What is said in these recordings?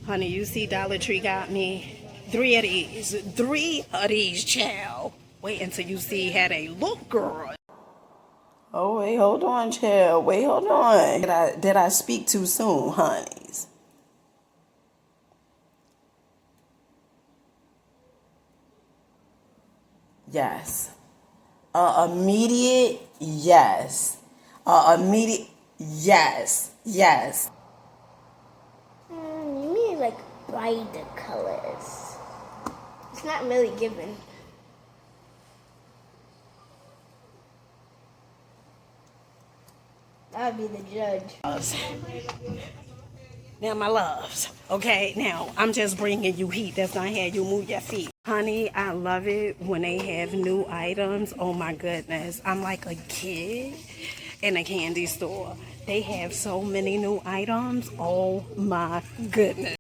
Honey, you see Dollar Tree got me 3 of these. 3 of these, child. Wait until you see how they look, girl. Oh, wait, hold on, child. Wait, hold on. Did I speak too soon, honeys? Yes. Immediate, yes. Immediate, yes. Yes. You mean like brighter colors. It's not really given. That would be the judge. Now, my loves, okay? Now, I'm just bringing you heat. That's not how you move your feet. Honey, I love it when they have new items. Oh, my goodness. I'm like a kid in a candy store. They have so many new items. Oh, my goodness.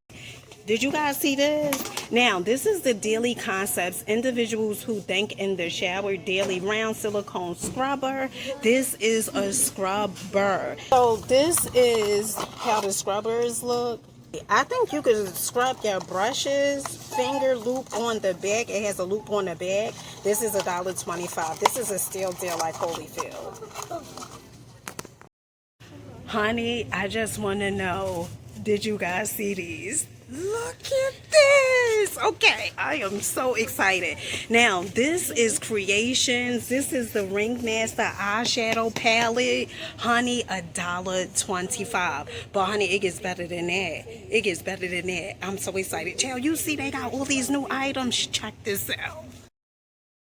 Did you guys see this? Now, this is the Daily Concepts Individuals Who Think in the Shower Daily Round Silicone Scrubber. This is a scrubber. So this is how the scrubbers look. I think you could scrub your brushes, finger loop on the back. It has a loop on the back. This is $1.25. This is a steal deal like Holyfield. Honey, I just want to know, did you guys see these? Look at this. Okay, I am so excited. Now, this is Creations. This is the Ringmaster eyeshadow palette. Honey, $1.25. But honey, it gets better than that. It gets better than that. I'm so excited. Child, you see they got all these new items. Check this out.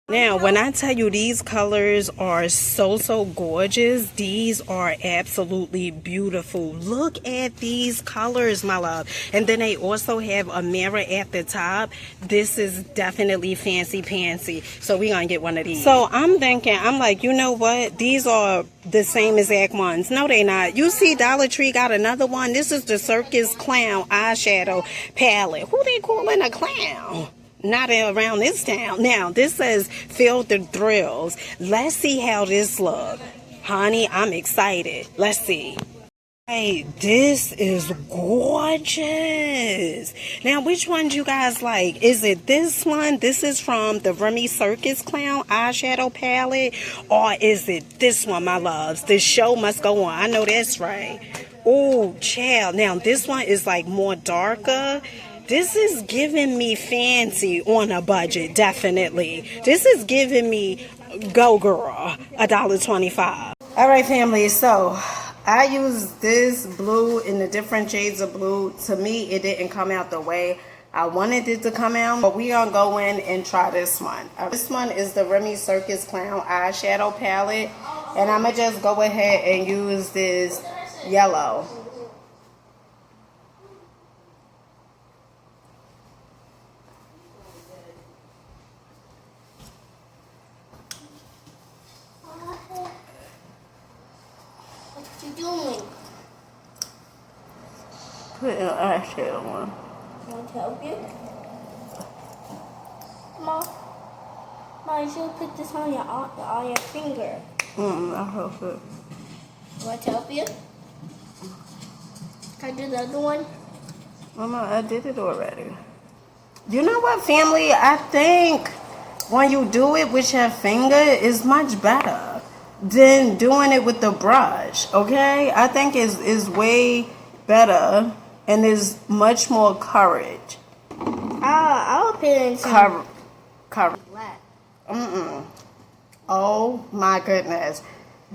Now, when I tell you these colors are so gorgeous, these are absolutely beautiful. Look at these colors, my love. And then they also have a mirror at the top. This is definitely fancy pantsy. So we're going to get one of these. So I'm thinking, I'm like, you know what? These are the same exact ones. No, they not. You see Dollar Tree got another one. This is the Circus Clown eyeshadow palette. Who they calling a clown? Not around this town. Now, this says Feel the Thrills. Let's see how this looks. Honey, I'm excited. Let's see. Hey, this is gorgeous. Now, which one do you guys like? Is it this one? This is from the Remy Circus Clown eyeshadow palette. Or is it this one, my loves? The show must go on. I know that's right. Oh, child. Now, this one is like more darker. This is giving me fancy on a budget, definitely. This is giving me go girl, $1.25. All right, family, so I used this blue in the different shades of blue. To me, it didn't come out the way I wanted it to come out, but we gonna go in and try this one. This one is the Remy Circus Clown eyeshadow palette, and I'm gonna just go ahead and use this yellow. Doing? Put an eyeshadow on. Want to help you? Mom, you should put this on your finger. I'll help it. Want to help you? Can I do the other one? Mama, I did it already. You know what, family? I think when you do it with your finger, it's much better than doing it with the brush, okay? I think it's way better and is much more courage. I'll put it in some Courage. black. Oh my goodness.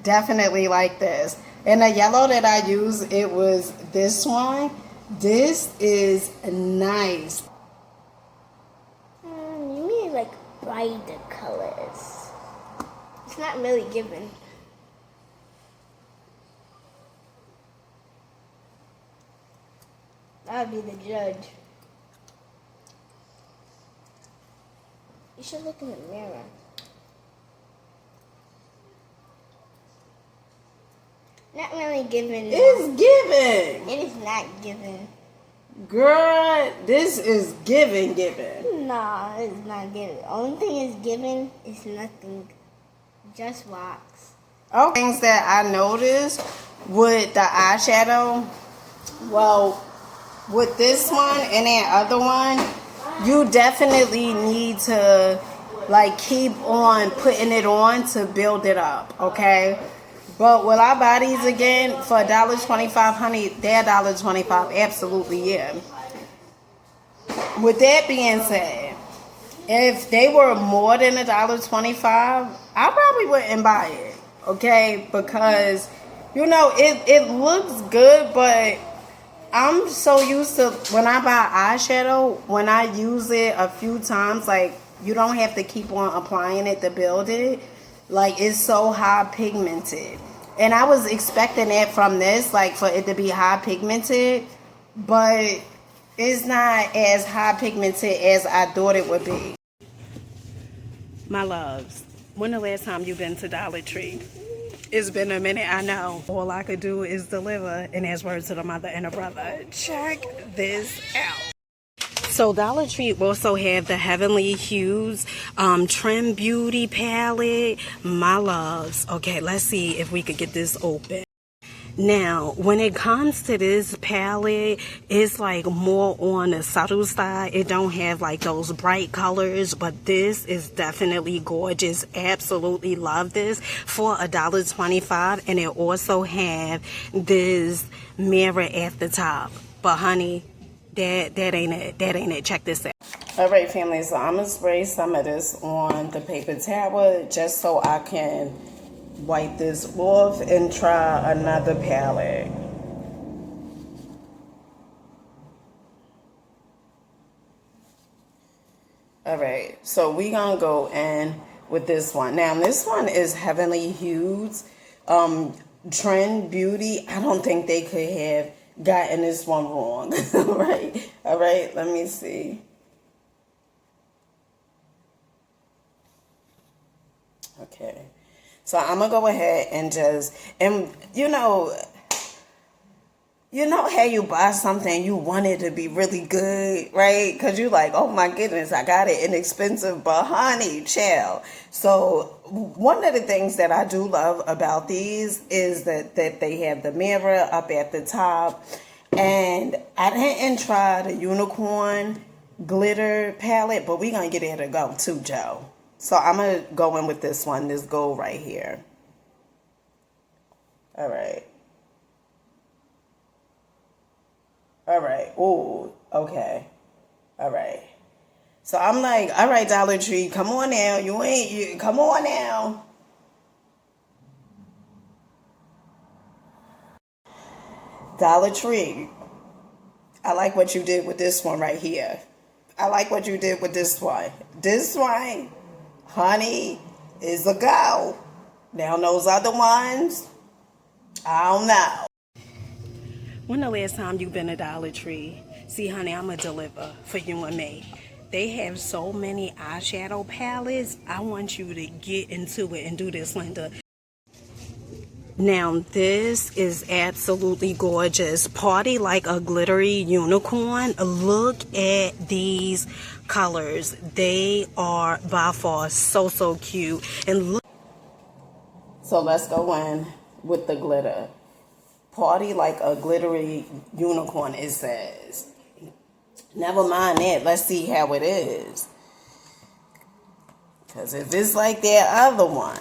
Definitely like this. And the yellow that I used, it was this one. This is nice. You mean like brighter colors. It's not really given. That would be the judge. You should look in the mirror. Not really given. It's giving. It is not given. Girl, this is giving. No, it's not given. Only thing is given is nothing. Just wax. Oh, things that I noticed with the eyeshadow, well, with this one and that other one, you definitely need to like keep on putting it on to build it up, okay? But will I buy these again for $1.25, honey? They're $1.25, absolutely, yeah. With that being said, if they were more than $1.25, I probably wouldn't buy it, okay? Because you know it looks good, but I'm so used to when I buy eyeshadow, when I use it a few times, like you don't have to keep on applying it to build it. Like it's so high pigmented. And I was expecting that from this, like for it to be high pigmented, but it's not as high pigmented as I thought it would be. My loves, when the last time you been to Dollar Tree? It's been a minute, I know. All I could do is deliver, and as words to the mother and the brother. Check this out. So Dollar Tree also have the Heavenly Hues Trim Beauty Palette. My loves. Okay, let's see if we could get this open. Now, when it comes to this palette, it's like more on the subtle side. It don't have like those bright colors, but this is definitely gorgeous. Absolutely love this for $1.25, and it also have this mirror at the top. But honey, that ain't it. That ain't it. Check this out. All right, family. So I'm gonna spray some of this on the paper towel just so I can wipe this off and try another palette. Alright, so we gonna go in with this one. Now this one is Heavenly Hues Trend Beauty. I don't think they could have gotten this one wrong. Alright, let me see. Okay. So I'm gonna go ahead and just, and you know how you buy something, you want it to be really good, right? Because you're like, oh my goodness, I got it inexpensive, but honey, chill. So one of the things that I do love about these is that they have the mirror up at the top. And I didn't try the unicorn glitter palette, but we're gonna get it to go too, Joe. So I'm going to go in with this one, this gold right here. All right. All right. Ooh, okay. All right. So I'm like, all right, Dollar Tree, come on now. Come on now. Dollar Tree, I like what you did with this one right here. I like what you did with this one. This one, honey, is a go. Now those other ones, I don't know. When the last time you been to Dollar Tree? See, honey, I'm going to deliver for you and me. They have so many eyeshadow palettes. I want you to get into it and do this, Linda. Now, this is absolutely gorgeous. Party like a glittery unicorn. Look at these colors. They are by far so cute. And look. So let's go in with the glitter. Party like a glittery unicorn, it says. Never mind that. Let's see how it is. Because if it's like that other one.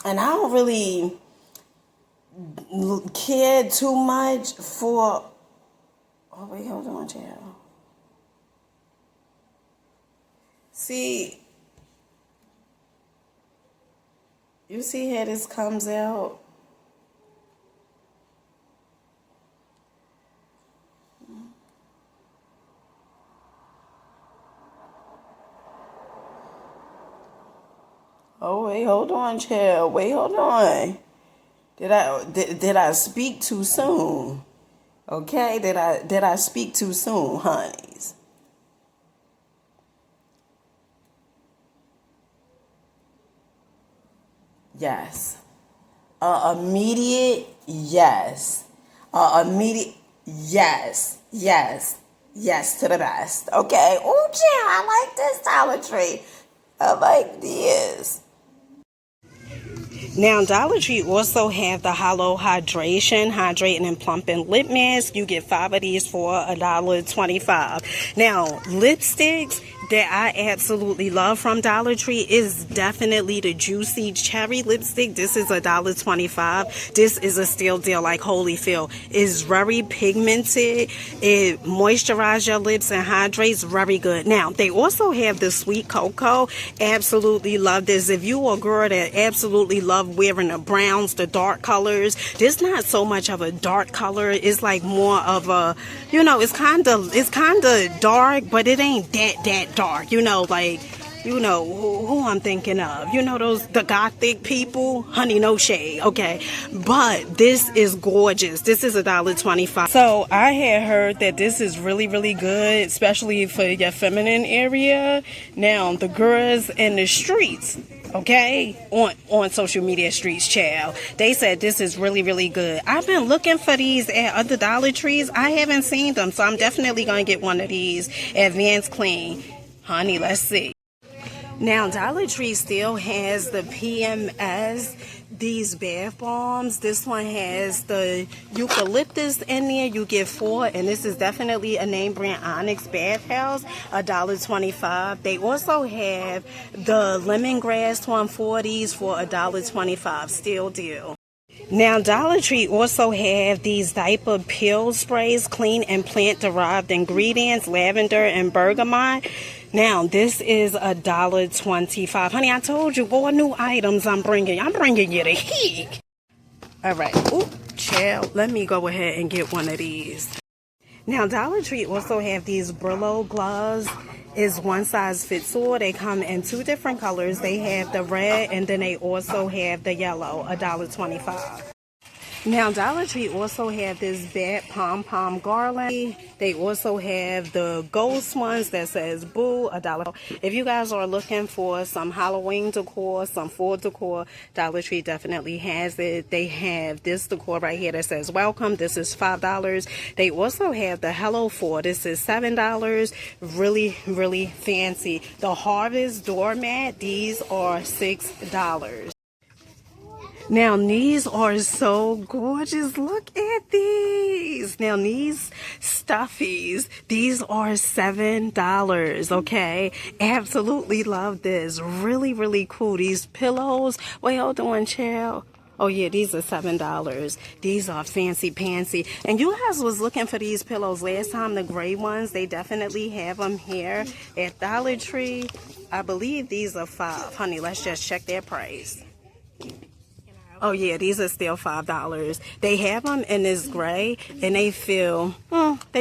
And I don't really care too much for... Oh, wait, hold on, child. See... You see how this comes out? Oh, wait, hold on, child. Wait, hold on. Did I speak too soon? Okay, did I speak too soon, honeys? Yes. Immediate, yes. Immediate, yes. Yes to the best. Okay. Oh, child, I like this Dollar Tree. I like this. Now, Dollar Tree also have the Hollow Hydration, Hydrating and Plumping Lip Mask. You get 5 of these for $1.25. Now, lipsticks that I absolutely love from Dollar Tree is definitely the Juicy Cherry Lipstick. This is $1.25. This is a steal deal like Holyfield. It's very pigmented. It moisturizes your lips and hydrates very good. Now, they also have the Sweet Cocoa. Absolutely love this. If you are a girl that absolutely love wearing the browns, the dark colors, this not so much of a dark color. It's like more of a, you know, it's kind of dark, but it ain't that dark, you know, like, you know who I'm thinking of, you know, the gothic people. Honey, no shade, okay, but this is gorgeous. This is $1.25. So I had heard that this is really good, especially for your feminine area. Now, the girls in the streets, okay, on social media streets, child, they said this is really good. I've been looking for these at other Dollar Trees. I haven't seen them, so I'm definitely gonna get one of these. Advanced Clean. Honey, let's see. Now, Dollar Tree still has the PMS, these bath bombs. This one has the eucalyptus in there. You get 4, and this is definitely a name brand Onyx Bathhouse, $1.25. They also have the lemongrass 140s for $1.25. Still deal. Now, Dollar Tree also have these diaper peel sprays, clean and plant-derived ingredients, lavender and bergamot. Now, this is $1.25. Honey, I told you, all new items I'm bringing. I'm bringing you the heat. All right. Ooh, child, let me go ahead and get one of these. Now, Dollar Tree also have these Brillo gloves. Is one size fits all. They come in 2 different colors. They have the red, and then they also have the yellow, $1.25. Now, Dollar Tree also have this Bat pom-pom garland. They also have the ghost ones that says boo, $1. If you guys are looking for some Halloween decor, some fall decor, Dollar Tree definitely has it. They have this decor right here that says welcome. This is $5. They also have the Hello Fall. This is $7. Really fancy. The Harvest doormat, these are $6. Now, these are so gorgeous. Look at these. Now, these stuffies, these are $7, okay? Absolutely love this. Really cool. These pillows. Wait, hold on, child. Oh, yeah, these are $7. These are fancy pantsy. And you guys was looking for these pillows last time, the gray ones. They definitely have them here at Dollar Tree. I believe these are $5. Honey, let's just check their price. Oh, yeah, these are still $5. They have them in this gray, and they feel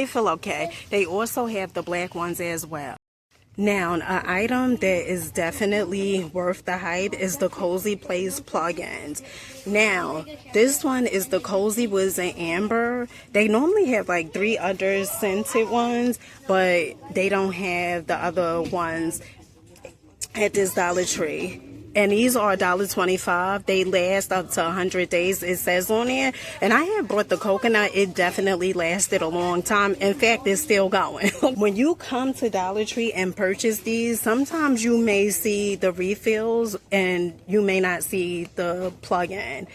okay. They also have the black ones as well. Now, an item that is definitely worth the hype is the Cozy Place plugins. Now, this one is the Cozy Woods and Amber. They normally have like 3 other scented ones, but they don't have the other ones at this Dollar Tree. And these are $1.25. They last up to 100 days, it says on there. And I have bought the coconut. It definitely lasted a long time. In fact, it's still going. When you come to Dollar Tree and purchase these, sometimes you may see the refills and you may not see the plug-in.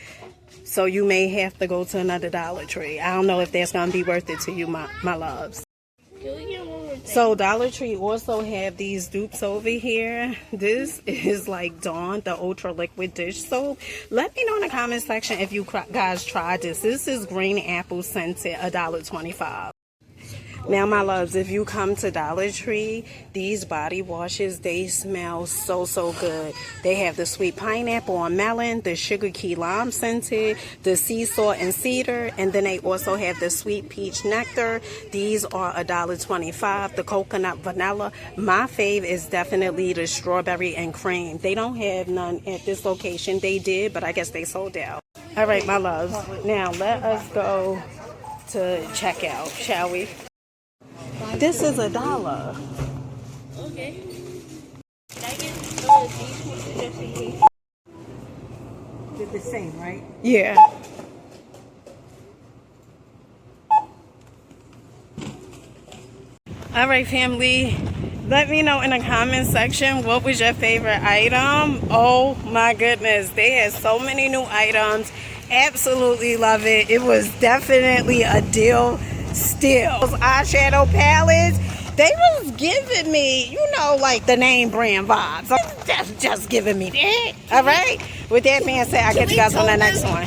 So you may have to go to another Dollar Tree. I don't know if that's going to be worth it to you, my loves. So Dollar Tree also have these dupes over here. This is like Dawn, the Ultra Liquid Dish Soap. Let me know in the comment section if you guys tried this. This is green apple scented, $1.25. Now, my loves, if you come to Dollar Tree, these body washes, they smell so good. They have the sweet pineapple and melon, the sugar key lime scented, the sea salt and cedar, and then they also have the sweet peach nectar. These are $1.25. The coconut vanilla. My fave is definitely the strawberry and cream. They don't have none at this location. They did, but I guess they sold out. All right, my loves. Now, let us go to checkout, shall we? This is $1. Okay. They're the same, right? Yeah. All right, family. Let me know in the comment section what was your favorite item. Oh my goodness, they had so many new items. Absolutely love it. It was definitely a deal steal. Those eyeshadow palettes, they was giving me, you know, like the name brand vibes. Just giving me that. All right. With that being said, I'll catch you guys on the next one.